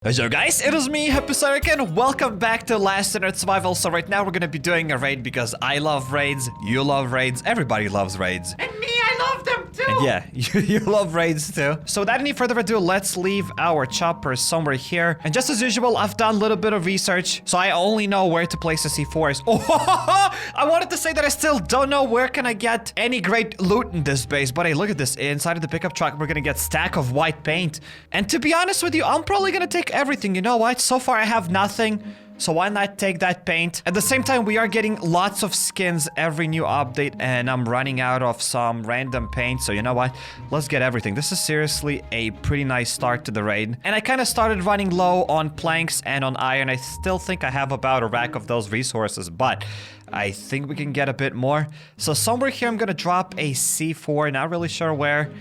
So guys, it is me, HappyCairek, and welcome back to Last Internet Survival. So right now we're gonna be doing a raid because I love raids, you love raids, everybody loves raids. And me, I love them too! And yeah, you love raids too. So without any further ado, let's leave our chopper somewhere here. And just as usual, I've done a little bit of research, so I only know where to place the C4s. Oh, I wanted to say that I still don't know where can I get any great loot in this base, but hey, look at this. Inside of the pickup truck, we're gonna get stack of white paint. And to be honest with you, I'm probably gonna take everything. You know what? So far I have nothing, so why not take that paint? At the same time, we are getting lots of skins every new update, and I'm running out of some random paint, so you know what? Let's get everything. This is seriously a pretty nice start to the raid. And I kind of started running low on planks and on iron. I still think I have about a rack of those resources, but I think we can get a bit more. So somewhere here I'm gonna drop a C4, not really sure where,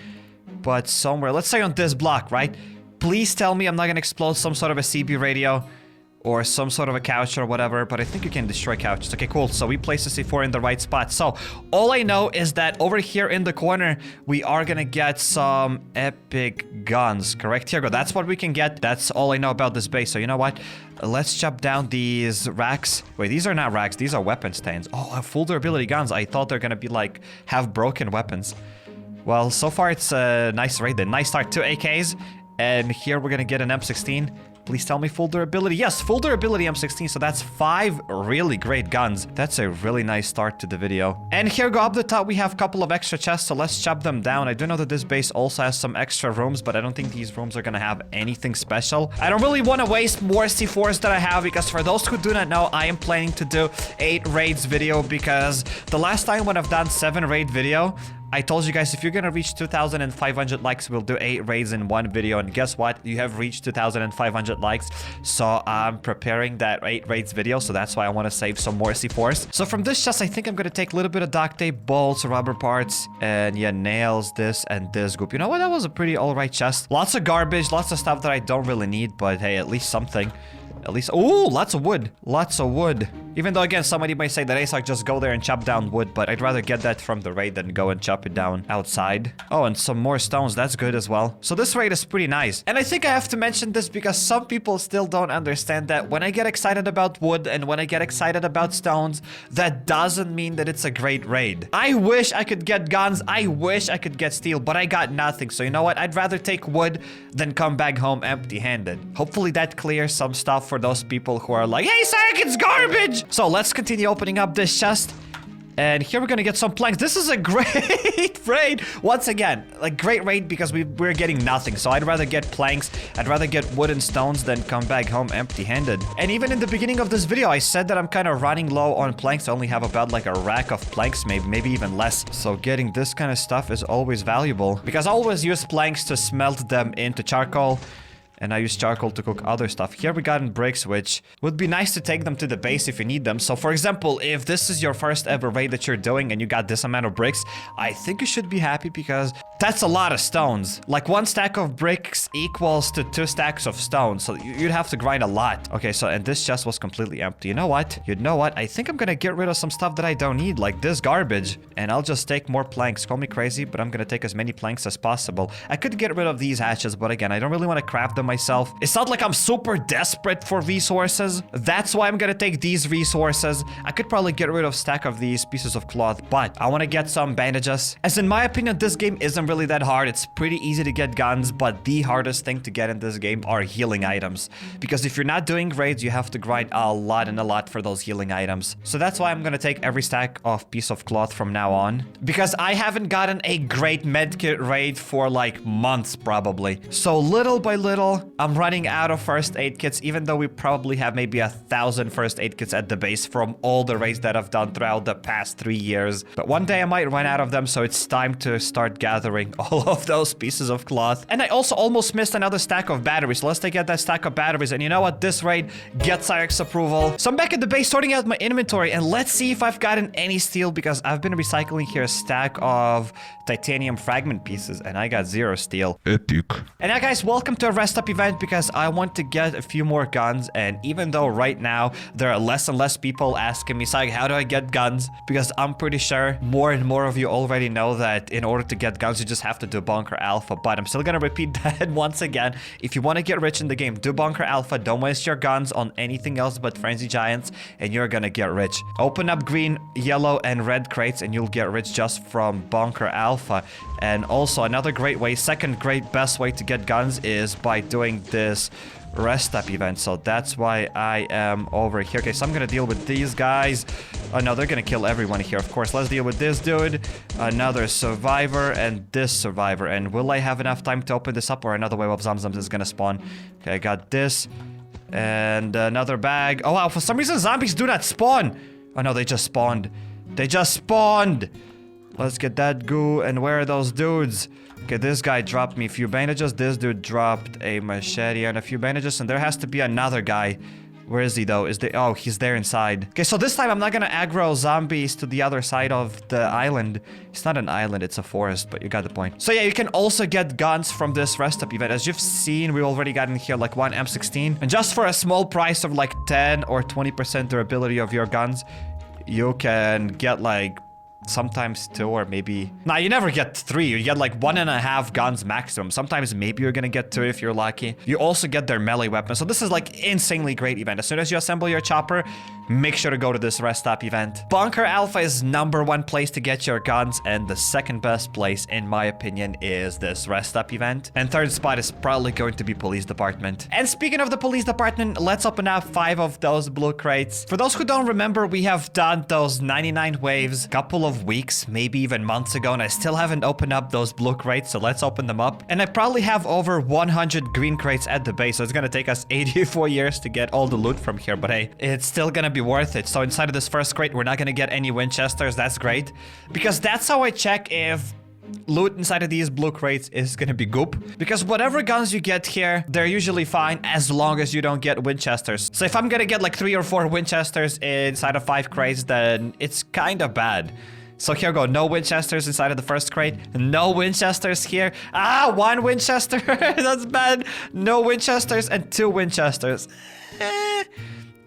but somewhere. Let's say on this block, right? Please tell me I'm not gonna explode some sort of a CB radio or some sort of a couch or whatever, but I think you can destroy couches. Okay, cool. So we place the C4 in the right spot. So all I know is that over here in the corner, we are gonna get some epic guns, correct? Here we go. That's what we can get. That's all I know about this base. So you know what? Let's chop down these racks. Wait, these are not racks. These are weapon stands. Oh, full durability guns. I thought they're gonna be like, have broken weapons. Well, so far it's a nice raid then. Nice start. 2 AKs. And here we're gonna get an M16. Please tell me full durability. Yes, full durability M16, so that's 5 really great guns. That's a really nice start to the video. And here go up the top, we have a couple of extra chests, so let's chop them down. I do know that this base also has some extra rooms, but I don't think these rooms are gonna have anything special. I don't really want to waste more C4s that I have, because for those who do not know, I am planning to do 8 raids video, because the last time when I've done 7 raid video, I told you guys, if you're gonna reach 2,500 likes, we'll do 8 raids in one video. And guess what? You have reached 2,500 likes. So I'm preparing that 8 raids video. So that's why I want to save some more C4s. So from this chest, I think I'm gonna take a little bit of duct tape, bolts, rubber parts, and yeah, nails, this and this group. You know what? That was a pretty alright chest. Lots of garbage, lots of stuff that I don't really need, but hey, at least something. At least, oh, lots of wood. Lots of wood. Even though, again, somebody might say that ASOC just go there and chop down wood, but I'd rather get that from the raid than go and chop it down outside. Oh, and some more stones. That's good as well. So this raid is pretty nice. And I think I have to mention this because some people still don't understand that when I get excited about wood and when I get excited about stones, that doesn't mean that it's a great raid. I wish I could get guns. I wish I could get steel, but I got nothing. So you know what? I'd rather take wood than come back home empty-handed. Hopefully that clears some stuff for those people who are like, hey, Sarek, it's garbage! So let's continue opening up this chest. And here we're gonna get some planks. This is a great raid. Once again, like great raid because we're getting nothing. So I'd rather get planks. I'd rather get wood and stones than come back home empty-handed. And even in the beginning of this video, I said that I'm kind of running low on planks. I only have about like a rack of planks, maybe even less. So getting this kind of stuff is always valuable because I always use planks to smelt them into charcoal. And I use charcoal to cook other stuff. Here we got in bricks, which would be nice to take them to the base if you need them. So for example, if this is your first ever raid that you're doing and you got this amount of bricks, I think you should be happy because that's a lot of stones. Like 1 stack of bricks equals to 2 stacks of stones. So you'd have to grind a lot. Okay, so and this chest was completely empty. You know what? I think I'm gonna get rid of some stuff that I don't need, like this garbage. And I'll just take more planks. Call me crazy, but I'm gonna take as many planks as possible. I could get rid of these hatches, but again, I don't really want to craft them myself. It's not like I'm super desperate for resources. That's why I'm gonna take these resources. I could probably get rid of a stack of these pieces of cloth, but I want to get some bandages. As in my opinion, this game isn't really that hard. It's pretty easy to get guns, but the hardest thing to get in this game are healing items. Because if you're not doing raids, you have to grind a lot and a lot for those healing items. So that's why I'm gonna take every stack of piece of cloth from now on. Because I haven't gotten a great medkit raid for like months probably. So little by little, I'm running out of first aid kits, even though we probably have maybe 1,000 first aid kits at the base from all the raids that I've done throughout the past 3 years. But one day I might run out of them, so it's time to start gathering all of those pieces of cloth. And I also almost missed another stack of batteries. Let's take out that stack of batteries. And you know what? This raid gets Sarek's approval. So I'm back at the base sorting out my inventory, and let's see if I've gotten any steel because I've been recycling here a stack of titanium fragment pieces and I got 0 steel. Epic. And now guys, welcome to a rest up up event because I want to get a few more guns. And even though right now there are less and less people asking me, Sai, how do I get guns? Because I'm pretty sure more and more of you already know that in order to get guns, you just have to do Bunker Alpha. But I'm still gonna repeat that once again. If you want to get rich in the game, do Bunker Alpha. Don't waste your guns on anything else but Frenzy Giants, and you're gonna get rich. Open up green, yellow, and red crates, and you'll get rich just from Bunker Alpha. And also another great way, second great best way to get guns is by doing this rest up event. So that's why I am over here. Okay, so I'm gonna deal with these guys. Oh no, they're gonna kill everyone here, of course. Let's deal with this dude, another survivor, and this survivor. And will I have enough time to open this up, or another wave of Zamzams is gonna spawn? Okay, I got this and another bag. Oh wow, for some reason zombies do not spawn. Oh no, they just spawned. They just spawned. Let's get that goo. And where are those dudes? Okay, this guy dropped me a few bandages. This dude dropped a machete and a few bandages. And there has to be another guy. Where is he, though? Oh, he's there inside. Okay, so this time I'm not gonna aggro zombies to the other side of the island. It's not an island, it's a forest, but you got the point. So yeah, you can also get guns from this rest up event. As you've seen, we already got in here like one M16. And just for a small price of like 10 or 20% durability of your guns, you can get like sometimes 2 or maybe... Nah, you never get 3. You get like 1.5 guns maximum. Sometimes maybe you're gonna get 2 if you're lucky. You also get their melee weapons. So this is like insanely great event. As soon as you assemble your chopper, make sure to go to this rest stop event. Bunker Alpha is #1 place to get your guns, and the second best place, in my opinion, is this rest stop event. And third spot is probably going to be police department. And speaking of the police department, let's open up 5 of those blue crates. For those who don't remember, we have done those 99 waves a couple of weeks, maybe even months ago, and I still haven't opened up those blue crates, so let's open them up. And I probably have over 100 green crates at the base, so it's gonna take us 84 years to get all the loot from here, but hey, it's still gonna be worth it. So inside of this first crate, we're not gonna get any Winchesters. That's great, because that's how I check if loot inside of these blue crates is gonna be goop. Because whatever guns you get here, they're usually fine as long as you don't get Winchesters. So if I'm gonna get like 3 or 4 Winchesters inside of 5 crates, then it's kind of bad. So here we go, no Winchesters inside of the first crate. No Winchesters here. Ah, 1 Winchester. That's bad. No Winchesters and 2 Winchesters.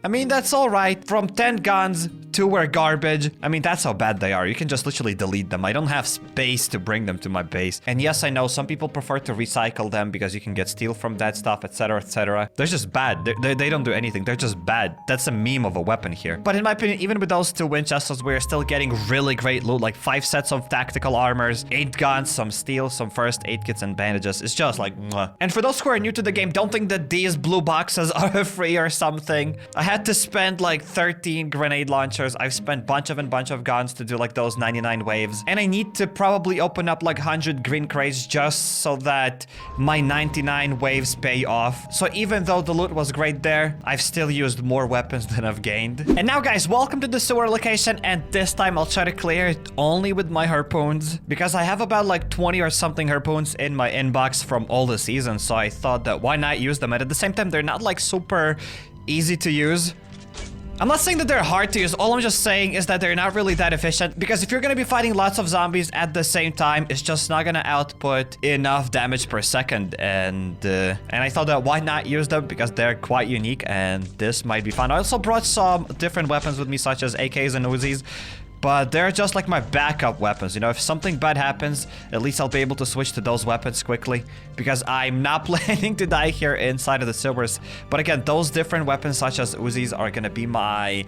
I mean, that's all right. From 10 guns, 2 were garbage. I mean, that's how bad they are. You can just literally delete them. I don't have space to bring them to my base. And yes, I know some people prefer to recycle them because you can get steel from that stuff, etc, etc. They're just bad. They don't do anything. They're just bad. That's a meme of a weapon here. But in my opinion, even with those 2 Winchesters, we're still getting really great loot. Like 5 sets of tactical armors, 8 guns, some steel, some first aid kits, and bandages. It's just like, mwah. And for those who are new to the game, don't think that these blue boxes are free or something. I had to spend like 13 grenade launchers. I've spent bunch of guns to do like those 99 waves. And I need to probably open up like 100 green crates just so that my 99 waves pay off. So even though the loot was great there, I've still used more weapons than I've gained. And now guys, welcome to the sewer location. And this time I'll try to clear it only with my harpoons, because I have about like 20 or something harpoons in my inbox from all the seasons. So I thought that why not use them? And at the same time, they're not like super easy to use. I'm not saying that they're hard to use. All I'm just saying is that they're not really that efficient, because if you're gonna be fighting lots of zombies at the same time, it's just not gonna output enough damage per second. And I thought that why not use them, because they're quite unique and this might be fun. I also brought some different weapons with me, such as AKs and Uzis. But they're just like my backup weapons. You know, if something bad happens, at least I'll be able to switch to those weapons quickly, because I'm not planning to die here inside of the sewers. But again, those different weapons such as Uzis are gonna be my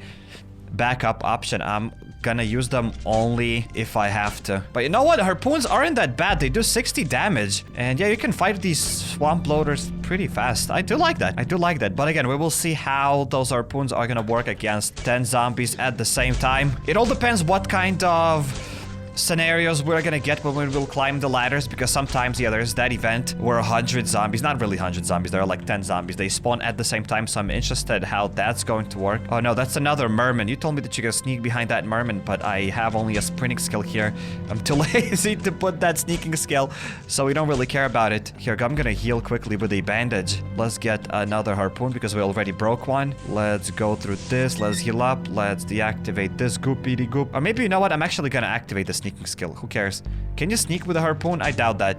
backup option. I'm gonna use them only if I have to. But you know what? Harpoons aren't that bad. They do 60 damage. And yeah, you can fight these swamp loaders pretty fast. I do like that. I do like that. But again, we will see how those harpoons are gonna work against 10 zombies at the same time. It all depends what kind of scenarios we're gonna get when we will climb the ladders, because sometimes, yeah, there's that event where 100 zombies, not really 100 zombies, there are like 10 zombies, they spawn at the same time, so I'm interested how that's going to work. Oh no, that's another merman. You told me that you can sneak behind that merman, but I have only a sprinting skill here. I'm too lazy to put that sneaking skill, so we don't really care about it. Here, I'm gonna heal quickly with a bandage. Let's get another harpoon because we already broke one. Let's go through this, let's heal up, let's deactivate this goopity goop. Or maybe, you know what, I'm actually gonna activate this sneaking skill. Who cares? Can you sneak with a harpoon? I doubt that.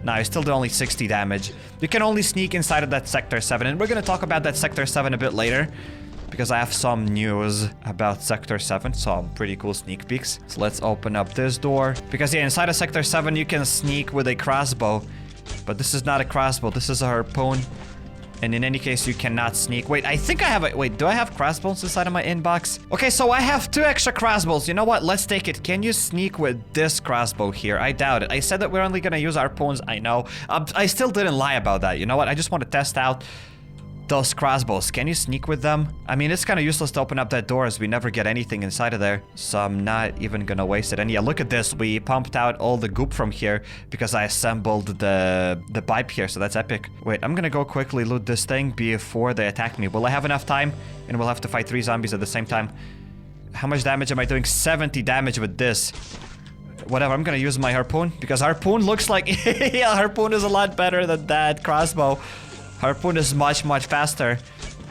No, I still do only 60 damage. You can only sneak inside of that Sector 7, and we're gonna talk about that Sector 7 a bit later, because I have some news about Sector 7, some pretty cool sneak peeks. So let's open up this door, because yeah, inside of Sector 7 you can sneak with a crossbow, but this is not a crossbow, this is a harpoon. And in any case, you cannot sneak. Wait, I think I have a... Wait, do I have crossbows inside of my inbox? Okay, so I have 2 extra crossbows. You know what? Let's take it. Can you sneak with this crossbow here? I doubt it. I said that we're only gonna use harpoons. I know. I still didn't lie about that. You know what? I just want to test out those crossbows. Can you sneak with them? I mean, it's kind of useless to open up that door as we never get anything inside of there. So I'm not even gonna waste it. And yeah, look at this. We pumped out all the goop from here because I assembled the pipe here. So that's epic. Wait, I'm gonna go quickly loot this thing before they attack me. Will I have enough time? And we'll have to fight 3 zombies at the same time. How much damage am I doing? 70 damage with this. Whatever, I'm gonna use my harpoon because harpoon looks like... yeah, harpoon is a lot better than that crossbow. Harpoon is much faster,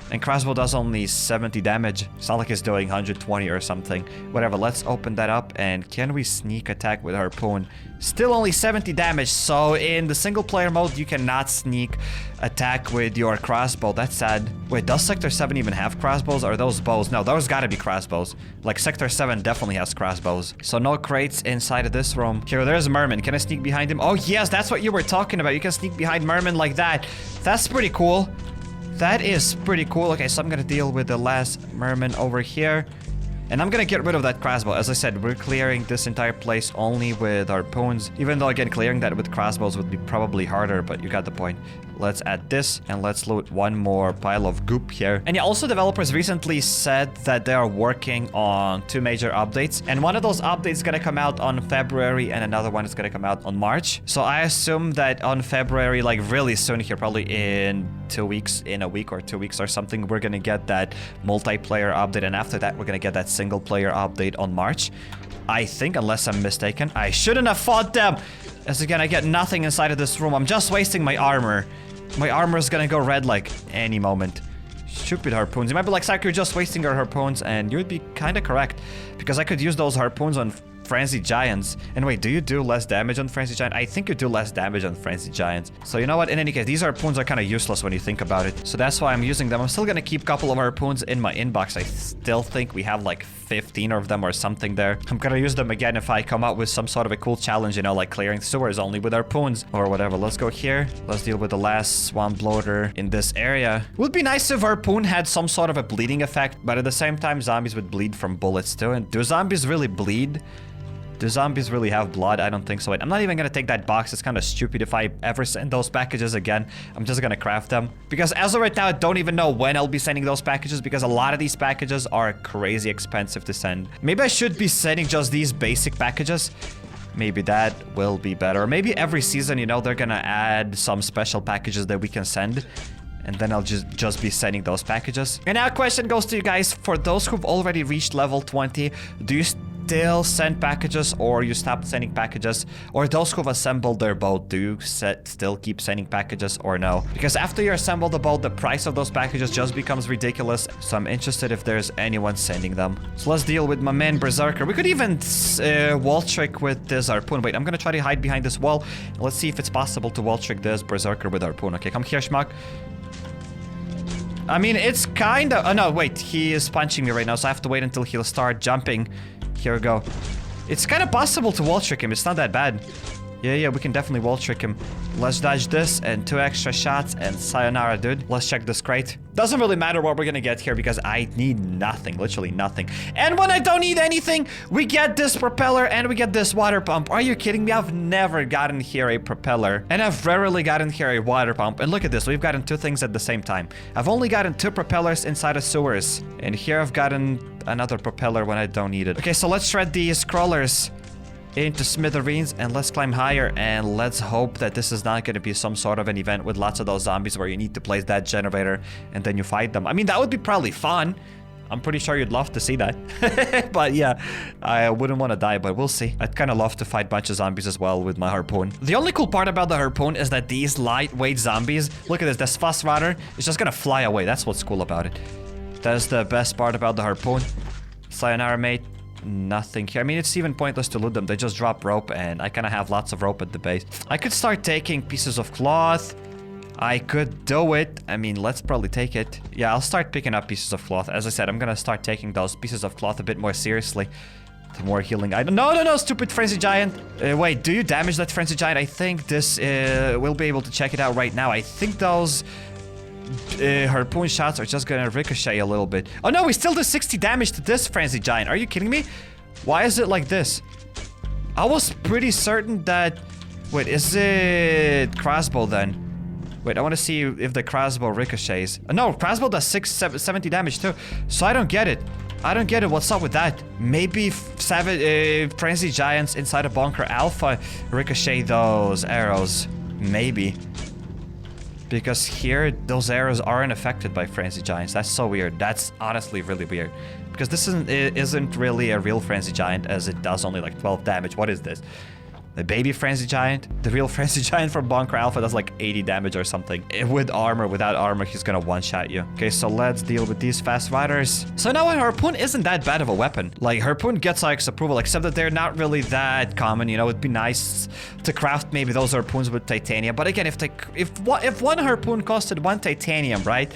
and crossbow does only 70 damage. It's not like it's doing 120 or something. Whatever, let's open that up, and can we sneak attack with harpoon? Still only 70 damage, so in the single player mode, you cannot sneak attack with your crossbow. That's sad. Wait, does Sector 7 even have crossbows, or are those bows? No, those gotta be crossbows. Like, Sector 7 definitely has crossbows. So no crates inside of this room. Here, there's Merman. Can I sneak behind him? Oh, yes, that's what you were talking about. You can sneak behind Merman like that. That's pretty cool. That is pretty cool. Okay, so I'm gonna deal with the last Merman over here. And I'm gonna get rid of that crossbow. As I said, we're clearing this entire place only with harpoons. Even though, again, clearing that with crossbows would be probably harder, but you got the point. Let's add this, and let's loot one more pile of goop here. And yeah, also developers recently said that they are working on 2 major updates. And one of those updates is gonna come out on February, and another one is gonna come out on March. So I assume that on February, like really soon here, probably in 2 weeks, in a week or 2 weeks or something, we're gonna get that multiplayer update. And after that, we're gonna get that single player update on March. I think, unless I'm mistaken. I shouldn't have fought them! As again, I get nothing inside of this room. I'm just wasting my armor. My armor is gonna go red like any moment. Stupid harpoons. You might be like, Sak, you're just wasting your harpoons, and you would be kind of correct. Because I could use those harpoons on Frenzied Giants. And wait, do you do less damage on Frenzied Giant? I think you do less damage on Frenzied Giants. So you know what? In any case, these harpoons are kind of useless when you think about it. So that's why I'm using them. I'm still gonna keep a couple of harpoons in my inbox. I still think we have like 15 of them or something there. I'm gonna use them again if I come up with some sort of a cool challenge, you know, like clearing sewers only with harpoons or whatever. Let's go here. Let's deal with the last swamp bloater in this area. Would be nice if harpoon had some sort of a bleeding effect, but at the same time, zombies would bleed from bullets too. And do zombies really bleed? Do zombies really have blood? I don't think so. Wait, I'm not even gonna take that box. It's kind of stupid. If I ever send those packages again, I'm just gonna craft them. Because as of right now, I don't even know when I'll be sending those packages, because a lot of these packages are crazy expensive to send. Maybe I should be sending just these basic packages. Maybe that will be better. Maybe every season, you know, they're gonna add some special packages that we can send. And then I'll just be sending those packages. And now a question goes to you guys. For those who've already reached level 20, do you still send packages, or you stopped sending packages? Or those who've assembled their boat, do you still keep sending packages or no? Because after you assemble the boat, the price of those packages just becomes ridiculous. So I'm interested if there's anyone sending them. So let's deal with my man Berserker. We could even wall trick with this harpoon. Wait, I'm gonna try to hide behind this wall. Let's see if it's possible to wall trick this Berserker with harpoon. Okay, come here, schmuck. I mean, it's kind of... Oh, no, wait. He is punching me right now, so I have to wait until he'll start jumping. Here we go. It's kind of possible to wall trick him. It's not that bad. Yeah, we can definitely wall trick him. Let's dodge this and 2 extra shots and sayonara, dude. Let's check this crate. Doesn't really matter what we're gonna get here because I need nothing, literally nothing. And when I don't need anything, we get this propeller and we get this water pump. Are you kidding me? I've never gotten here a propeller, and I've rarely gotten here a water pump. And look at this, we've gotten 2 things at the same time. I've only gotten 2 propellers inside of sewers, and here I've gotten another propeller when I don't need it. Okay, so let's shred these crawlers into smithereens, and let's climb higher, and let's hope that this is not going to be some sort of an event with lots of those zombies where you need to place that generator and then you fight them. I mean, that would be probably fun. I'm pretty sure you'd love to see that. But yeah, I wouldn't want to die, but we'll see. I'd kind of love to fight a bunch of zombies as well with my harpoon. The only cool part about the harpoon is that these lightweight zombies, look at this fast rider is just gonna fly away. That's what's cool about it. That's the best part about the harpoon. Sayonara, mate. nothing here. I mean, it's even pointless to loot them. They just drop rope, and I kind of have lots of rope at the base. I could start taking pieces of cloth. I could do it. I mean, let's probably take it. Yeah, I'll start picking up pieces of cloth. As I said, I'm gonna start taking those pieces of cloth a bit more seriously. The more healing item. No, stupid frenzy giant. Wait, do you damage that frenzy giant? I think this, we'll be able to check it out right now. I think those harpoon shots are just gonna ricochet a little bit. Oh no, we still do 60 damage to this frenzy giant. Are you kidding me? Why is it like this? I was pretty certain that... Wait, is it crossbow then? Wait, I want to see if the crossbow ricochets. No, crossbow does 70 damage too. So I don't get it. I don't get it. What's up with that? Maybe frenzy giants inside a bunker alpha ricochet those arrows. Maybe. Because here, those arrows aren't affected by frenzy giants. That's so weird. That's honestly really weird. Because this isn't really a real frenzy giant, as it does only like 12 damage. What is this? The baby frenzy giant? The real frenzy giant from bunker alpha does like 80 damage or something. With armor, without armor, he's gonna one-shot you. Okay, so let's deal with these fast riders. So now a harpoon isn't that bad of a weapon. Like, harpoon gets Ike's approval, except that they're not really that common. You know, it'd be nice to craft maybe those harpoons with titanium. But again, if one harpoon costed 1 titanium, right?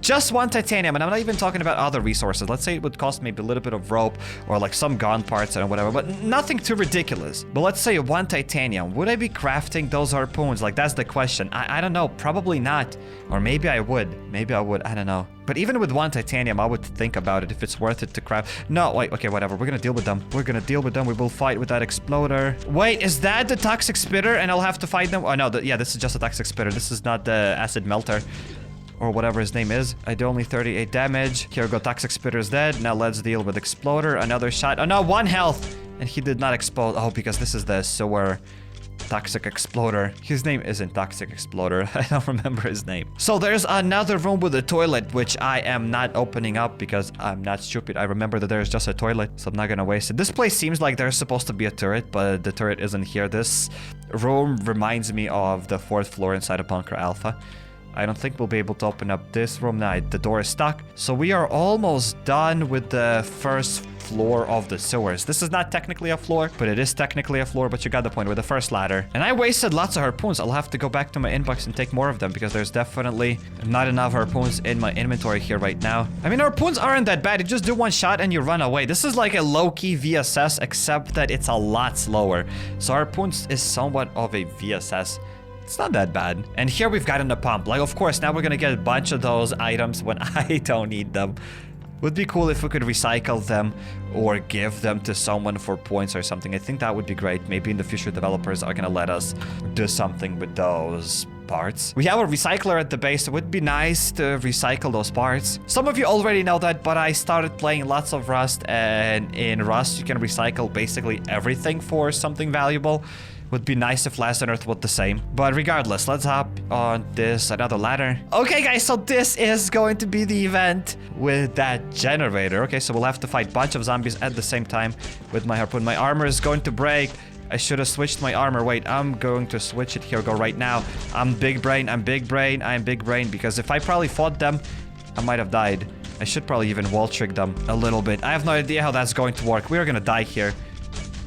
Just 1 titanium, and I'm not even talking about other resources. Let's say it would cost maybe a little bit of rope or like some gun parts and whatever, but nothing too ridiculous. But let's say 1 titanium. Would I be crafting those harpoons? Like, that's the question. I don't know. Probably not. Or maybe I would. Maybe I would. I don't know. But even with 1 titanium, I would think about it if it's worth it to craft. No, wait. Okay, whatever. We're gonna deal with them. We're gonna deal with them. We will fight with that exploder. Wait, is that the toxic spitter and I'll have to fight them? Oh, no. Yeah, this is just a toxic spitter. This is not the acid melter. Or whatever his name is. I do only 38 damage. Here we go, toxic spitter's dead. Now let's deal with exploder. Another shot. Oh no, 1 health. And he did not explode. Oh, because this is the sewer toxic exploder. His name isn't toxic exploder. I don't remember his name. So there's another room with a toilet, which I am not opening up because I'm not stupid. I remember that there's just a toilet, so I'm not gonna waste it. This place seems like there's supposed to be a turret, but the turret isn't here. This room reminds me of the 4th floor inside of Bunker Alpha. I don't think we'll be able to open up this room now. The door is stuck. So we are almost done with the 1st floor of the sewers. This is not technically a floor, but it is technically a floor, but you got the point with the 1st ladder. And I wasted lots of harpoons. I'll have to go back to my inbox and take more of them because there's definitely not enough harpoons in my inventory here right now. I mean, harpoons aren't that bad. You just do 1 shot and you run away. This is like a low-key VSS, except that it's a lot slower. So harpoons is somewhat of a VSS. It's not that bad. And here we've gotten a pump. Like, of course, now we're gonna get a bunch of those items when I don't need them. Would be cool if we could recycle them or give them to someone for points or something. I think that would be great. Maybe in the future developers are gonna let us do something with those parts. We have a recycler at the base. It would be nice to recycle those parts. Some of you already know that, but I started playing lots of Rust, and in Rust you can recycle basically everything for something valuable. Would be nice if Last on Earth was the same. But regardless, let's hop on this another ladder. Okay, guys, so this is going to be the event with that generator. Okay, so we'll have to fight a bunch of zombies at the same time with my harpoon. My armor is going to break. I should have switched my armor. Wait, I'm going to switch it. Here we go right now. I'm big brain. I'm big brain. I'm big brain. Because if I probably fought them, I might have died. I should probably even wall trick them a little bit. I have no idea how that's going to work. We're gonna die here.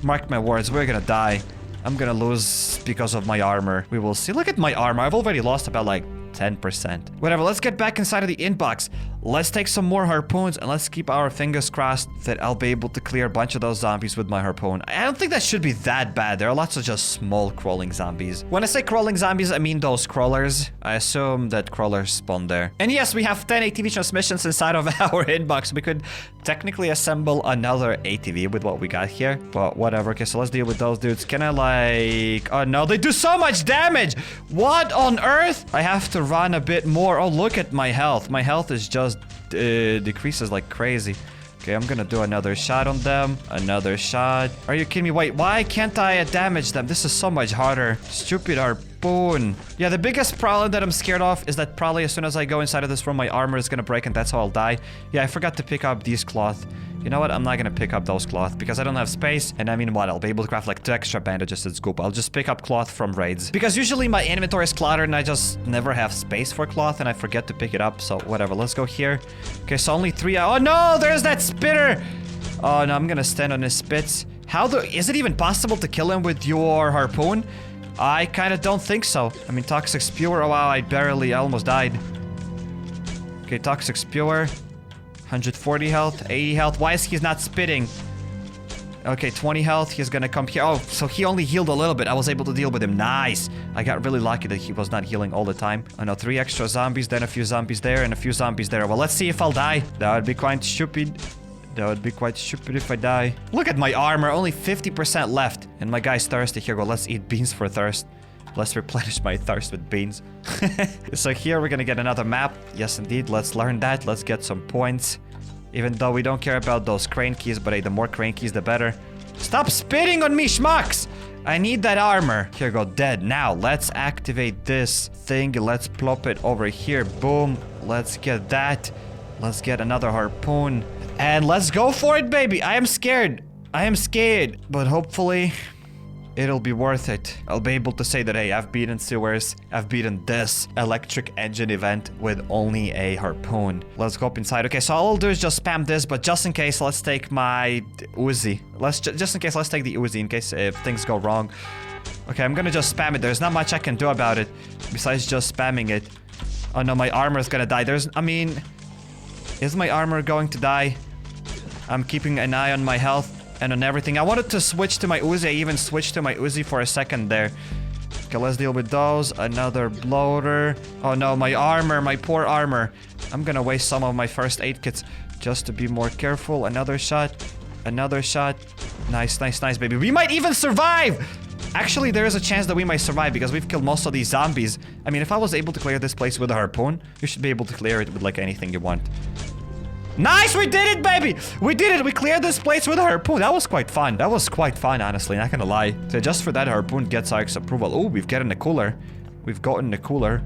Mark my words, we're gonna die. I'm gonna lose because of my armor. We will see. Look at my armor. I've already lost about like 10%. Whatever, let's get back inside of the inbox. Let's take some more harpoons and let's keep our fingers crossed that I'll be able to clear a bunch of those zombies with my harpoon. I don't think that should be that bad. There are lots of just small crawling zombies. When I say crawling zombies, I mean those crawlers. I assume that crawlers spawn there. And yes, we have 10 ATV transmissions inside of our inbox. We could technically assemble another ATV with what we got here, but whatever. Okay, so let's deal with those dudes. Can I like... Oh no, they do so much damage! What on earth? I have to run a bit more. Oh, look at my health. My health is just decreases like crazy. Okay, I'm gonna do another shot on them. Another shot. Are you kidding me? Wait, why can't I damage them? This is so much harder. Stupid harpoon. Yeah, the biggest problem that I'm scared of is that probably as soon as I go inside of this room, my armor is gonna break and that's how I'll die. Yeah, I forgot to pick up these cloth. You know what? I'm not gonna pick up those cloth because I don't have space. And I mean, what? I'll be able to craft like 2 extra bandages at Scoop. I'll just pick up cloth from raids. Because usually my inventory is cluttered and I just never have space for cloth and I forget to pick it up. So whatever, let's go here. Okay, so only 3. Oh no, there's that spitter. Oh no, I'm gonna stand on his spits. Is it even possible to kill him with your harpoon? I kind of don't think so. I mean, Toxic Spewer, oh wow, I almost died. Okay, Toxic Spewer. 140 health, 80 health. Why is he not spitting? Okay, 20 health. He's gonna come here. Oh, so he only healed a little bit. I was able to deal with him. Nice. I got really lucky that he was not healing all the time. Oh no, 3 extra zombies, then a few zombies there, and a few zombies there. Well, let's see if I'll die. That would be quite stupid. That would be quite stupid if I die. Look at my armor. Only 50% left. And my guy's thirsty. Here we go. Let's eat beans for thirst. Let's replenish my thirst with beans. So here we're gonna get another map. Yes, indeed. Let's learn that. Let's get some points. Even though we don't care about those crane keys, but hey, the more crane keys, the better. Stop spitting on me, schmucks! I need that armor. Here we go, dead. Now, let's activate this thing. Let's plop it over here. Boom. Let's get that. Let's get another harpoon. And let's go for it, baby. I am scared. I am scared. But hopefully, it'll be worth it. I'll be able to say that, hey, I've beaten sewers. I've beaten this electric engine event with only a harpoon. Let's go up inside. Okay, so all I'll do is just spam this, but just in case, let's take my Uzi. Just in case, let's take the Uzi in case if things go wrong. Okay, I'm gonna just spam it. There's not much I can do about it besides just spamming it. Oh no, my armor's gonna die. Is my armor going to die? I'm keeping an eye on my health and on everything. I wanted to switch to my Uzi. I even switched to my Uzi for a second there. Okay, let's deal with those. Another bloater. Oh no, my armor, my poor armor. I'm gonna waste some of my first aid kits just to be more careful. Another shot. Another shot. Nice, nice, nice, baby. We might even survive! Actually, there is a chance that we might survive because we've killed most of these zombies. I mean, if I was able to clear this place with a harpoon, you should be able to clear it with like anything you want. Nice, we did it, baby! We did it! We cleared this place with a harpoon. That was quite fun. That was quite fun, honestly, not gonna lie. So just for that, harpoon gets our approval. Oh, we've gotten a cooler. We've gotten a cooler.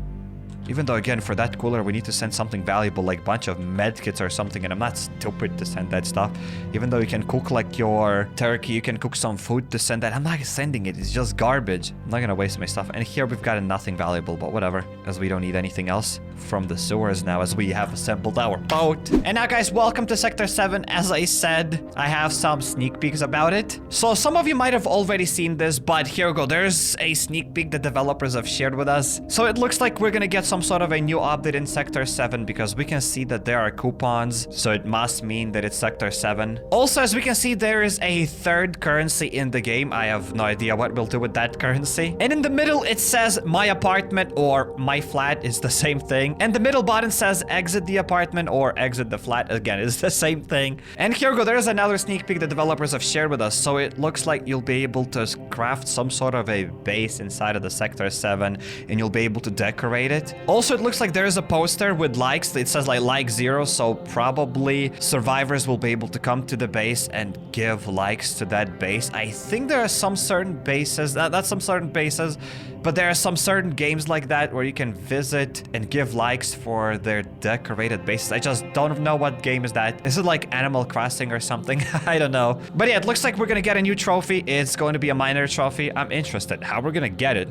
Even though, again, for that cooler, we need to send something valuable, like a bunch of medkits or something, and I'm not stupid to send that stuff. Even though you can cook, like, your turkey, you can cook some food to send that. I'm not sending it. It's just garbage. I'm not gonna waste my stuff. And here we've gotten nothing valuable, but whatever, as we don't need anything else from the sewers now, as we have assembled our boat. And now, guys, welcome to Sector 7. As I said, I have some sneak peeks about it. So some of you might have already seen this, but here we go. There's a sneak peek the developers have shared with us. So it looks like we're gonna get some sort of a new update in Sector 7 because we can see that there are coupons, so it must mean that it's Sector 7. Also, as we can see, there is a third currency in the game. I have no idea what we'll do with that currency. And in the middle, it says my apartment or my flat is the same thing. And the middle button says exit the apartment or exit the flat. Again, it's the same thing. And here we go. There's another sneak peek the developers have shared with us. So it looks like you'll be able to craft some sort of a base inside of the Sector 7 and you'll be able to decorate it. Also, it looks like there is a poster with likes. It says like 0, so probably survivors will be able to come to the base and give likes to that base. I think there are some certain bases, not some certain bases, but there are some certain games like that where you can visit and give likes for their decorated bases. I just don't know what game is that. Is it like Animal Crossing or something? I don't know. But yeah, it looks like we're gonna get a new trophy. It's going to be a miner trophy. I'm interested. How we're gonna get it?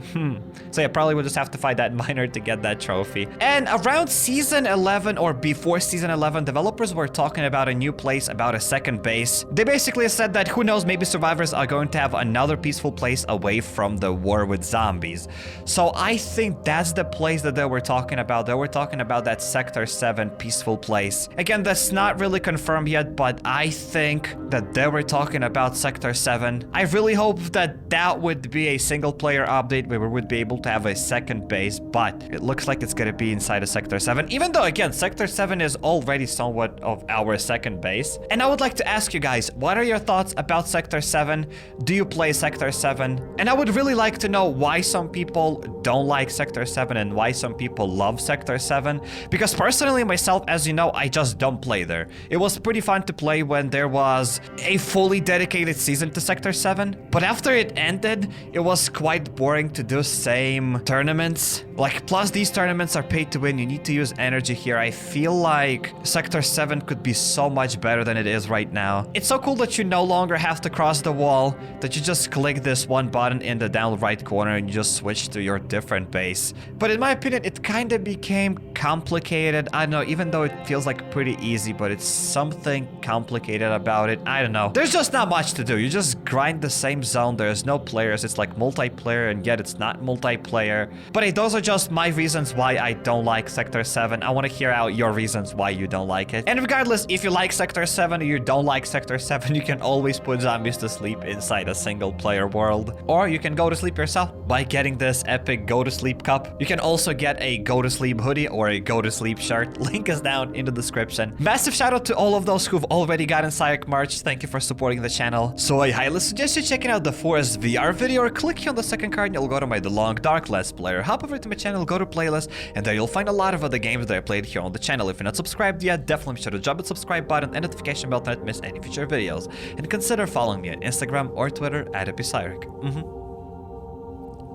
So yeah, probably we'll just have to fight that miner to get that trophy. And around Season 11 or before Season 11, developers were talking about a new place, about a second base. They basically said that who knows, maybe survivors are going to have another peaceful place away from the war with zombies. So I think that's the place that they were talking about. They were talking about that Sector 7 peaceful place. Again, that's not really confirmed yet, but I think that they were talking about Sector 7. I really hope that that would be a single player update where we would be able to have a second base, but it looks like it's gonna be inside of Sector 7, even though, again, Sector 7 is already somewhat of our second base. And I would like to ask you guys, what are your thoughts about Sector 7? Do you play Sector 7? And I would really like to know why some people don't like Sector 7 and why some people love Sector 7. Because personally, myself, as you know, I just don't play there. It was pretty fun to play when there was a fully dedicated season to Sector 7. But after it ended, it was quite boring to do same tournaments. Like, plus these tournaments are paid to win. You need to use energy here. I feel like Sector 7 could be so much better than it is right now. It's so cool that you no longer have to cross the wall, that you just click this one button in the down right corner and you just switch to your different base. But in my opinion, it kind of became complicated. I don't know, even though it feels like pretty easy, but it's something complicated about it. I don't know. There's just not much to do. You just grind the same zone. There's no players. It's like multiplayer, and yet it's not multiplayer. But hey, those are just my reasons why I don't like Sector 7. I want to hear out your reasons why you don't like it. And regardless, if you like Sector 7 or you don't like Sector 7, you can always put zombies to sleep inside a single player world. Or you can go to sleep yourself by getting this epic go to sleep cup. You can also get a go to sleep hoodie or a go to sleep shirt. Link is down in the description. Massive shout out to all of those who've already gotten HappyCairek merch. Thank you for supporting the channel. So I highly suggest you checking out the Forest VR video, or click here on the second card and you'll go to my The Long Dark Let's Player. Hop over to my channel, go to playlist, and there you'll find a lot of other games that I played here on the channel. If you're not subscribed yet, definitely be sure to drop the subscribe button and notification bell to not miss any future videos. And consider following me on Instagram or Twitter at HappyCairek.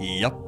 Yup.